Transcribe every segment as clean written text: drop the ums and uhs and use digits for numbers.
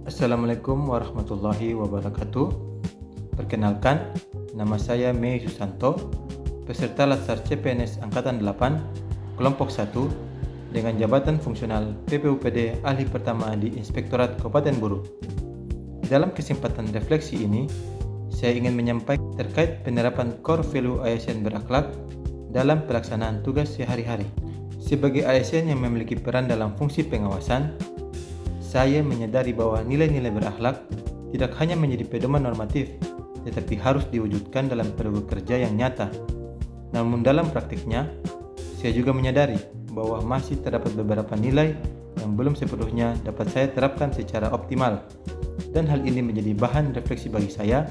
Assalamualaikum warahmatullahi wabarakatuh. Perkenalkan, nama saya Mei Susanto, peserta Latsar CPNS Angkatan 8, Kelompok 1, dengan jabatan fungsional PPUPD Ahli Pertama di Inspektorat Kabupaten Buru. Dalam kesempatan refleksi ini, saya ingin menyampaikan terkait penerapan core value ASN berakhlak dalam pelaksanaan tugas sehari-hari. Sebagai ASN yang memiliki peran dalam fungsi pengawasan, saya menyadari bahwa nilai-nilai berakhlak tidak hanya menjadi pedoman normatif, tetapi harus diwujudkan dalam perilaku kerja yang nyata. Namun dalam praktiknya, saya juga menyadari bahwa masih terdapat beberapa nilai yang belum sepenuhnya dapat saya terapkan secara optimal, dan hal ini menjadi bahan refleksi bagi saya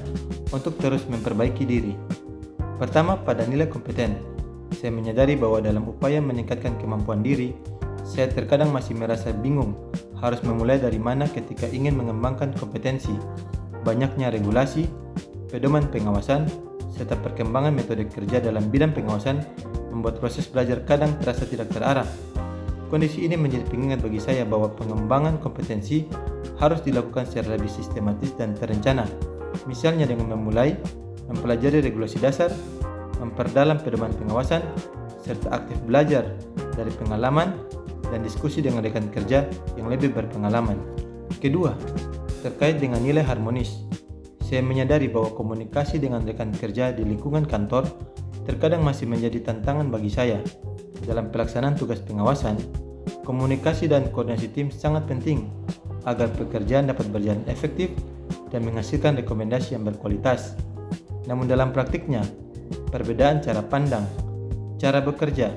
untuk terus memperbaiki diri. Pertama, pada nilai kompeten, saya menyadari bahwa dalam upaya meningkatkan kemampuan diri, saya terkadang masih merasa bingung harus memulai dari mana ketika ingin mengembangkan kompetensi. Banyaknya regulasi, pedoman pengawasan, serta perkembangan metode kerja dalam bidang pengawasan membuat proses belajar kadang terasa tidak terarah. Kondisi ini menjadi pengingat bagi saya bahwa pengembangan kompetensi harus dilakukan secara lebih sistematis dan terencana. Misalnya dengan memulai mempelajari regulasi dasar, memperdalam pedoman pengawasan, serta aktif belajar dari pengalaman dan diskusi dengan rekan kerja yang lebih berpengalaman. Kedua, terkait dengan nilai harmonis, saya menyadari bahwa komunikasi dengan rekan kerja di lingkungan kantor terkadang masih menjadi tantangan bagi saya. Dalam pelaksanaan tugas pengawasan, komunikasi dan koordinasi tim sangat penting agar pekerjaan dapat berjalan efektif dan menghasilkan rekomendasi yang berkualitas. Namun dalam praktiknya, perbedaan cara pandang, cara bekerja,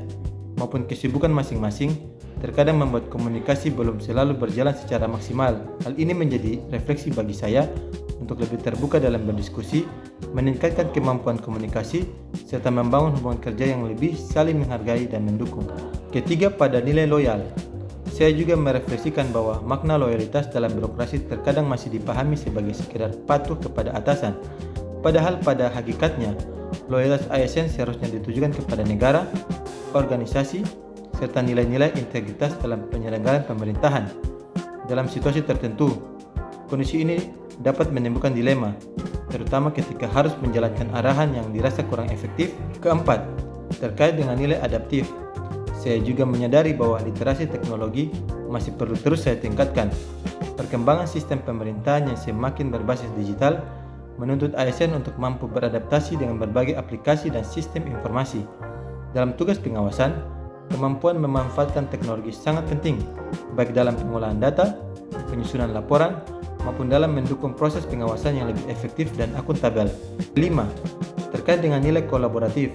maupun kesibukan masing-masing terkadang membuat komunikasi belum selalu berjalan secara maksimal. Hal ini menjadi refleksi bagi saya untuk lebih terbuka dalam berdiskusi, meningkatkan kemampuan komunikasi, serta membangun hubungan kerja yang lebih saling menghargai dan mendukung. Ketiga, pada nilai loyal, saya juga merefleksikan bahwa makna loyalitas dalam birokrasi terkadang masih dipahami sebagai sekedar patuh kepada atasan. Padahal pada hakikatnya, loyalitas ASN seharusnya ditujukan kepada negara, organisasi, serta nilai-nilai integritas dalam penyelenggaraan pemerintahan. Dalam situasi tertentu, kondisi ini dapat menimbulkan dilema, terutama ketika harus menjalankan arahan yang dirasa kurang efektif. Keempat, terkait dengan nilai adaptif, saya juga menyadari bahwa literasi teknologi masih perlu terus saya tingkatkan. Perkembangan sistem pemerintahan yang semakin berbasis digital menuntut ASN untuk mampu beradaptasi dengan berbagai aplikasi dan sistem informasi. Dalam tugas pengawasan, kemampuan memanfaatkan teknologi sangat penting, baik dalam pengolahan data, penyusunan laporan, maupun dalam mendukung proses pengawasan yang lebih efektif dan akuntabel. 5. Terkait dengan nilai kolaboratif,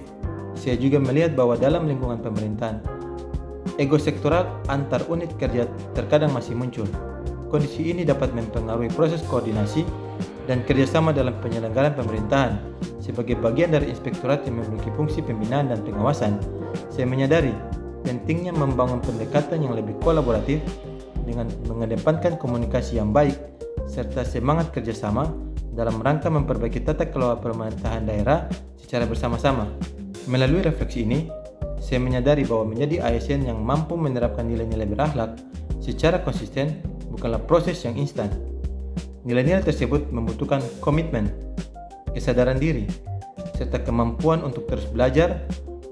saya juga melihat bahwa dalam lingkungan pemerintahan, ego sektoral antar unit kerja terkadang masih muncul. Kondisi ini dapat mempengaruhi proses koordinasi dan kerjasama dalam penyelenggaraan pemerintahan. Sebagai bagian dari inspektorat yang memiliki fungsi pembinaan dan pengawasan, saya menyadari pentingnya membangun pendekatan yang lebih kolaboratif dengan mengedepankan komunikasi yang baik serta semangat kerjasama dalam rangka memperbaiki tata kelola pemerintahan daerah secara bersama-sama. Melalui refleksi ini, saya menyadari bahwa menjadi ASN yang mampu menerapkan nilai-nilai berakhlak secara konsisten bukanlah proses yang instan. Nilai-nilai tersebut membutuhkan komitmen, kesadaran diri, serta kemampuan untuk terus belajar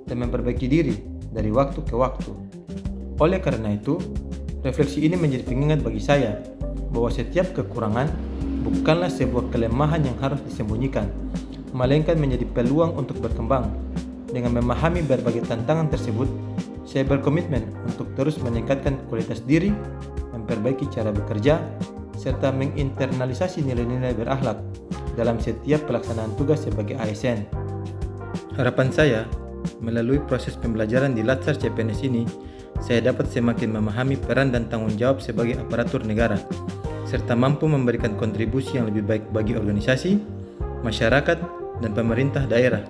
dan memperbaiki diri dari waktu ke waktu. Oleh karena itu, refleksi ini menjadi pengingat bagi saya bahwa setiap kekurangan bukanlah sebuah kelemahan yang harus disembunyikan, melainkan menjadi peluang untuk berkembang. Dengan memahami berbagai tantangan tersebut, saya berkomitmen untuk terus meningkatkan kualitas diri, memperbaiki cara bekerja, serta menginternalisasi nilai-nilai berakhlak dalam setiap pelaksanaan tugas sebagai ASN. Harapan saya, melalui proses pembelajaran di Latsar CPNS ini, saya dapat semakin memahami peran dan tanggung jawab sebagai aparatur negara, serta mampu memberikan kontribusi yang lebih baik bagi organisasi, masyarakat, dan pemerintah daerah.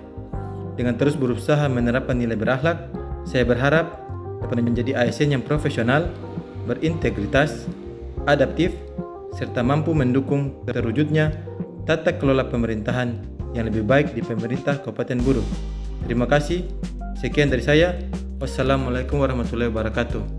Dengan terus berusaha menerapkan nilai berakhlak, saya berharap dapat menjadi ASN yang profesional, berintegritas, adaptif, serta mampu mendukung terwujudnya tata kelola pemerintahan yang lebih baik di pemerintah Kabupaten Buru. Terima kasih. Sekian dari saya. Wassalamualaikum warahmatullahi wabarakatuh.